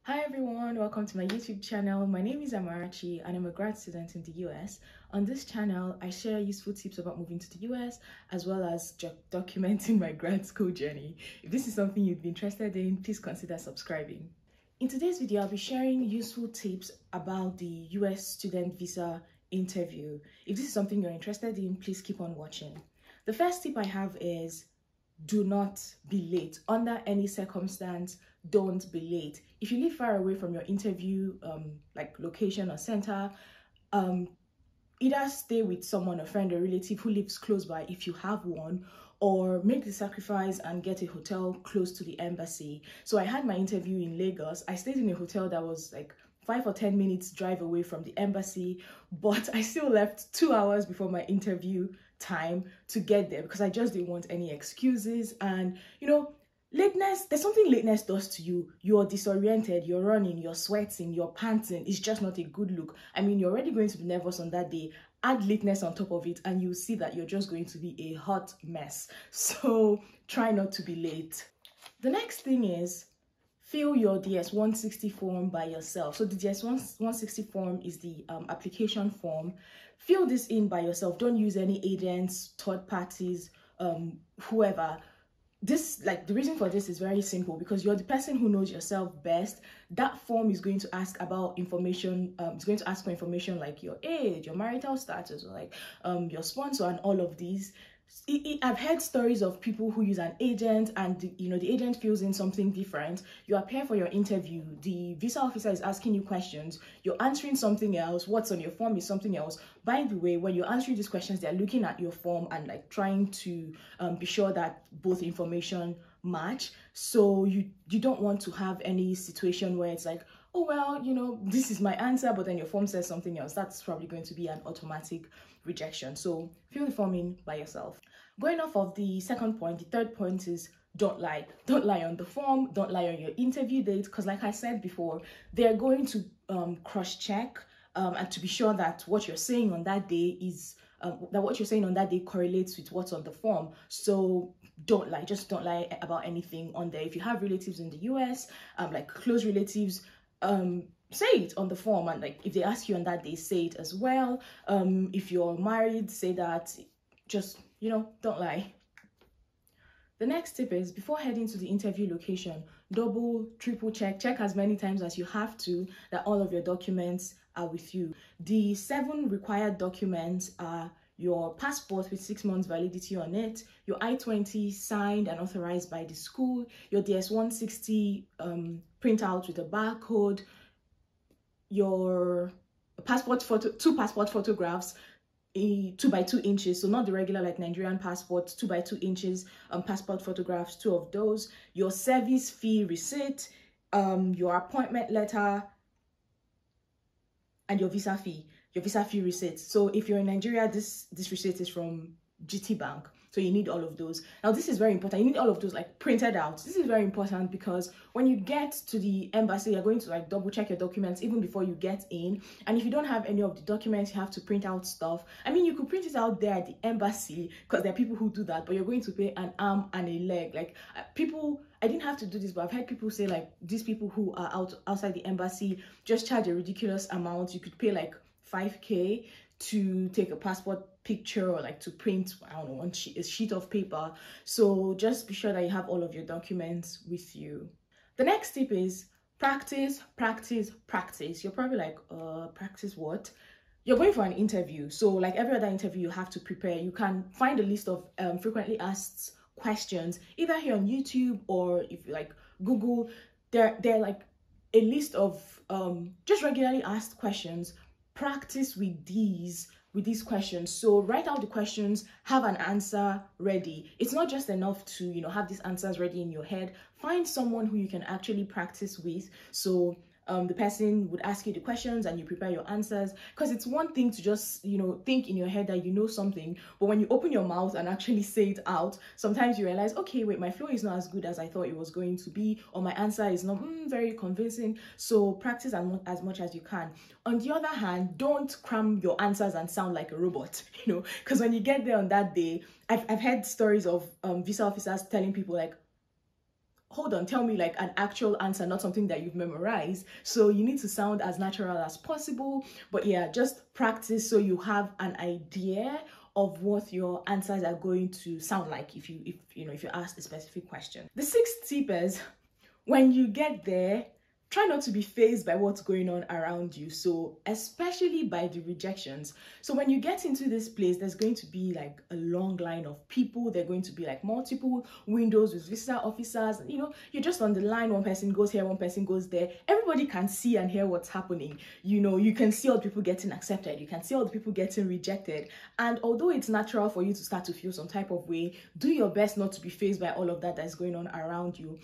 Hi everyone, welcome to my YouTube channel. My name is Amarachi and I'm a grad student in the US. On this channel, I share useful tips about moving to the US as well as documenting my grad school journey. If this is something you'd be interested in, please consider subscribing. In today's video, I'll be sharing useful tips about the US student visa interview. If this is something you're interested in, please keep on watching. The first tip I have is do not be late. Under any circumstance, don't be late. If you live far away from your interview like location or center, either stay with someone, a friend or relative who lives close by if you have one, or make the sacrifice and get a hotel close to the embassy. So I had my interview in Lagos. I stayed in a hotel that was like 5 or 10 minutes drive away from the embassy, but I still left 2 hours before my interview time to get there because I just didn't want any excuses. And you know, lateness, there's something lateness does to you. You're disoriented, you're running, you're sweating, you're panting. It's just not a good look. I mean, you're already going to be nervous on that day. Add lateness on top of it and you'll see that you're just going to be a hot mess. So try not to be late. The next thing is fill your DS-160 form by yourself. So the DS-160 form is the application form. Fill this in by yourself. Don't use any agents, third parties, whoever. The reason for this is very simple because you're the person who knows yourself best. That form is going to ask about information. It's going to ask for information like your age, your marital status, or like your sponsor and all of these. I've heard stories of people who use an agent and the agent fills in something different. You appear for your interview, the visa officer is asking you questions, you're answering something else, what's on your form is something else. By the way, when you're answering these questions, they're looking at your form and like trying to be sure that both information match. So you don't want to have any situation where it's like, oh well, this is my answer, but then your form says something else. That's probably going to be an automatic rejection. So fill the form in by yourself. Going off of the second point, the third point is don't lie. Don't lie on the form, don't lie on your interview date, because like I said before, they're going to cross-check and to be sure that what you're saying on that day is correlates with what's on the form. So don't lie. Just don't lie about anything on there. If you have relatives in the US, like close relatives, say it on the form, and like if they ask you on that day, say it as well. If you're married, say that. Just don't lie. The next tip is before heading to the interview location, double, triple check as many times as you have to that all of your documents are with you. The 7 required documents are your passport with 6 months validity on it, your I-20 signed and authorized by the school, your DS-160 printout with a barcode, your passport photo, 2 passport photographs, 2 by 2 inches, so not the regular like Nigerian passports, 2 by 2 inches passport photographs, 2 of those, your service fee receipt, your appointment letter, and your visa fee receipt. So if you're in Nigeria, this receipt is from GT Bank, so you need all of those. Now this is very important. You need all of those like printed out. This is very important because when you get to the embassy, you're going to like double check your documents even before you get in. And if you don't have any of the documents, you have to print out stuff. I mean, you could print it out there at the embassy because there are people who do that, but you're going to pay an arm and a leg. Like I didn't have to do this, but I've heard people say like these people who are outside the embassy just charge a ridiculous amount. You could pay like 5K to take a passport picture or like to print, I don't know, a sheet of paper. So just be sure that you have all of your documents with you. The next tip is practice. You're probably like, practice what? You're going for an interview. So like every other interview, you have to prepare. You can find a list of frequently asked questions either here on YouTube or if you like Google. They're like a list of just regularly asked questions. Practice with these questions. So write out the questions, have an answer ready. It's not just enough to have these answers ready in your head. Find someone who you can actually practice with. So the person would ask you the questions and you prepare your answers, because it's one thing to just think in your head that you know something, but when you open your mouth and actually say it out, sometimes you realize, okay, wait, my flow is not as good as I thought it was going to be, or my answer is not very convincing. So practice as much as you can. On the other hand, don't cram your answers and sound like a robot, because when you get there on that day, I've heard stories of visa officers telling people like, hold on, tell me like an actual answer, not something that you've memorized. So you need to sound as natural as possible. But yeah, just practice so you have an idea of what your answers are going to sound like if you ask a specific question. The sixth tip is, when you get there, try not to be fazed by what's going on around you. So especially by the rejections. So when you get into this place, there's going to be like a long line of people. There are going to be like multiple windows with visa officers. You know, you're just on the line. One person goes here, one person goes there. Everybody can see and hear what's happening. You know, you can see all the people getting accepted. You can see all the people getting rejected. And although it's natural for you to start to feel some type of way, do your best not to be fazed by all of that that's going on around you.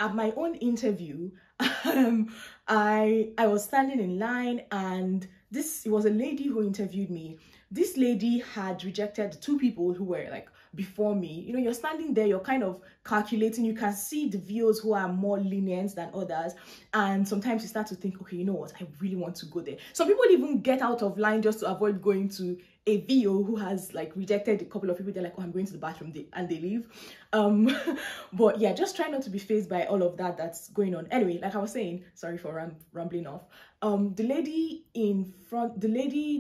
At my own interview, I was standing in line, and it was a lady who interviewed me. This lady had rejected two people who were like before me. You know, you're standing there, you're kind of calculating. You can see the VOs who are more lenient than others, and sometimes you start to think, okay, you know what, I really want to go there. Some people even get out of line just to avoid going to a VO who has like rejected a couple of people. They're like, oh, I'm going to the bathroom, and they leave. But yeah, just try not to be fazed by all of that that's going on. Anyway, like I was saying, sorry for rambling off. The lady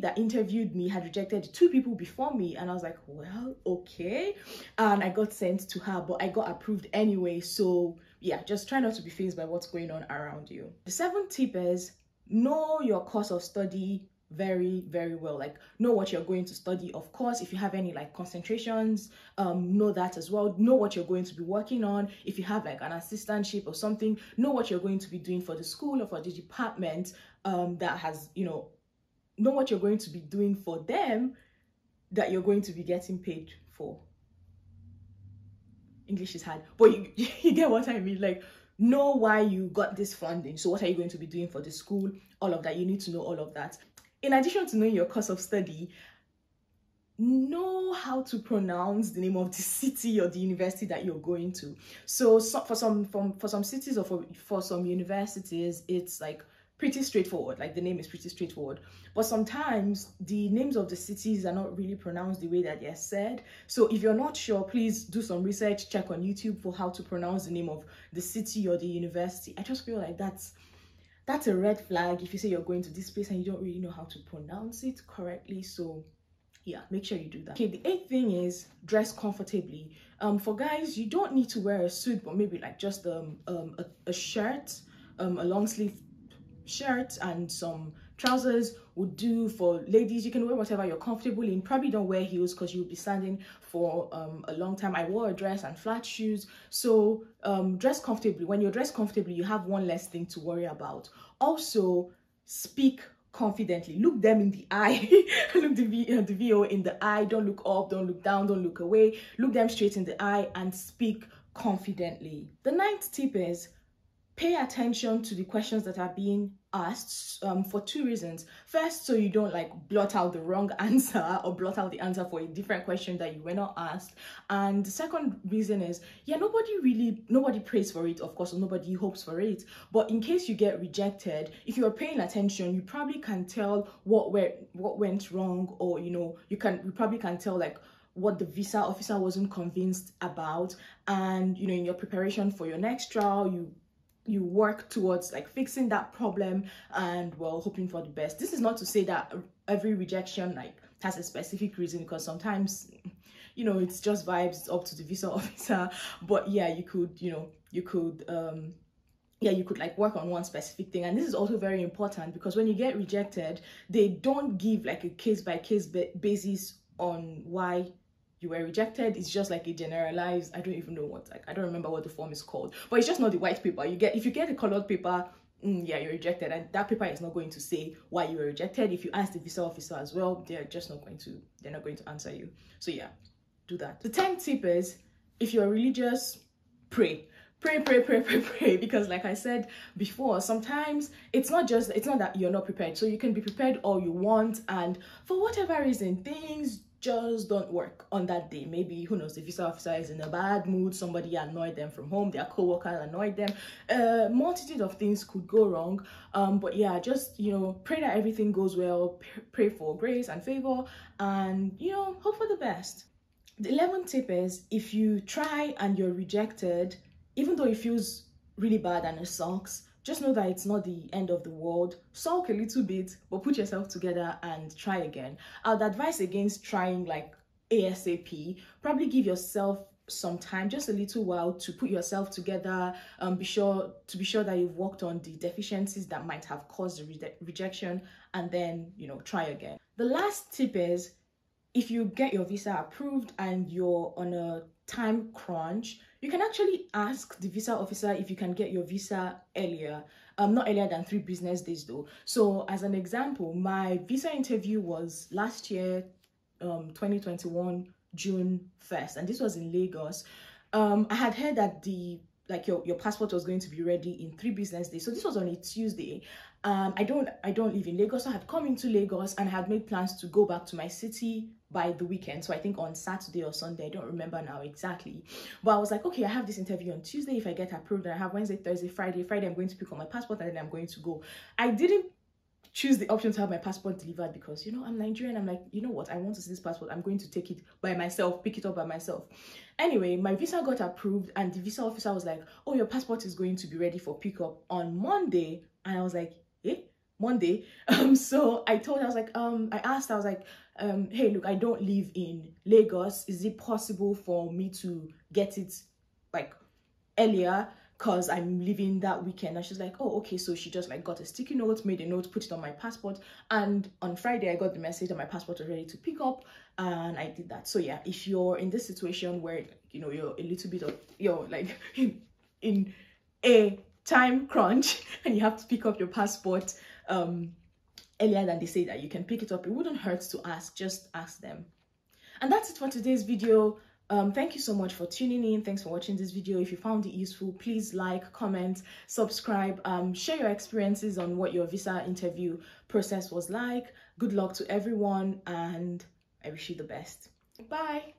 that interviewed me had rejected two people before me, and I was like, well, okay. And I got sent to her, but I got approved anyway. So yeah, just try not to be fazed by what's going on around you. The seventh tip is, know your course of study very, very well. Like, know what you're going to study. Of course, if you have any like concentrations, know that as well. Know what you're going to be working on. If you have like an assistantship or something, know what you're going to be doing for the school or for the department that has, you know what you're going to be doing for them that you're going to be getting paid for. English is hard, but you get what I mean. Like, know why you got this funding. So what are you going to be doing for the school? All of that. You need to know all of that. In addition to knowing your course of study, know how to pronounce the name of the city or the university that you're going to. So for some cities or for some universities, it's like pretty straightforward. Like, the name is pretty straightforward. But sometimes the names of the cities are not really pronounced the way that they're said. So if you're not sure, please do some research, check on YouTube for how to pronounce the name of the city or the university. I just feel like that's a red flag if you say you're going to this place and you don't really know how to pronounce it correctly. So yeah, make sure you do that. Okay, the eighth thing is dress comfortably. For guys, you don't need to wear a suit, but maybe like just a shirt, a long sleeve shirt and some trousers would do. For ladies, you can wear whatever you're comfortable in. Probably don't wear heels because you'll be standing for a long time. I wore a dress and flat shoes. So dress comfortably. When you're dressed comfortably, you have one less thing to worry about. Also, speak confidently. Look them in the eye. Look the VO in the eye. Don't look up, don't look down, don't look away. Look them straight in the eye and speak confidently. The ninth tip is, pay attention to the questions that are being asked for two reasons. First, so you don't like blot out the wrong answer or blot out the answer for a different question that you were not asked. And the second reason is, yeah, nobody prays for it, of course, or nobody hopes for it. But in case you get rejected, if you're paying attention, you probably can tell what went wrong, or you probably can tell like what the visa officer wasn't convinced about. And in your preparation for your next trial, you work towards like fixing that problem and, well, hoping for the best. This is not to say that every rejection like has a specific reason, because sometimes it's just vibes. It's up to the visa officer. But yeah, you could like work on one specific thing. And this is also very important, because when you get rejected, they don't give like a case-by-case basis on why you were rejected. It's just like a generalized, I don't even know I don't remember what the form is called, but it's just not the white paper. If you get a colored paper, yeah, you're rejected, and that paper is not going to say why you were rejected. If you ask the visa officer as well, they're not going to answer you. So yeah, do that. The 10th tip is, if you're religious, pray, because like I said before, sometimes it's not that you're not prepared. So you can be prepared all you want, and for whatever reason, things just don't work on that day. Maybe, who knows, the visa officer is in a bad mood, somebody annoyed them from home, their co-worker annoyed them, multitude of things could go wrong. But yeah, just pray that everything goes well, pray for grace and favor, and hope for the best. The 11th tip is, if you try and you're rejected, even though it feels really bad and it sucks, just know that it's not the end of the world. Sulk a little bit, but put yourself together and try again. I'd advise against trying like ASAP. Probably give yourself some time, just a little while, to put yourself together. Be sure that you've worked on the deficiencies that might have caused the rejection, and then, you know, try again. The last tip is, if you get your visa approved and you're on a time crunch, you can actually ask the visa officer if you can get your visa earlier. Not earlier than 3 business days though. So as an example, my visa interview was last year, 2021, June 1st, and this was in Lagos. I had heard that your passport was going to be ready in 3 business days. So this was on a Tuesday. I don't live in Lagos, so I had come into Lagos and I had made plans to go back to my city by the weekend. So I think on Saturday or Sunday, I don't remember now exactly. But I was like, okay, I have this interview on Tuesday. If I get approved, and I have Wednesday, Thursday, Friday. Friday, I'm going to pick up my passport and then I'm going to go. I didn't choose the option to have my passport delivered because, you know, I'm Nigerian. I'm like, you know what, I want to see this passport. I'm going to take it by myself, pick it up by myself. Anyway, my visa got approved and the visa officer was like, oh, your passport is going to be ready for pickup on Monday. And I was like, Monday? So I told her, I was like, I asked, I was like, hey, look, I don't live in Lagos. Is it possible for me to get it like earlier? Because I'm leaving that weekend. And she's like, oh, okay. So she just like got a sticky note, made a note, put it on my passport. And on Friday, I got the message that my passport was ready to pick up. And I did that. So yeah, if you're in this situation where, you know, you're a little bit of, you're like in a time crunch and you have to pick up your passport earlier than they say that you can pick it up, it wouldn't hurt to ask. Just ask them. And that's it for today's video. Thank you so much for tuning in. Thanks for watching this video. If you found it useful, please like, comment, subscribe, share your experiences on what your visa interview process was like. Good luck to everyone and I wish you the best. Bye.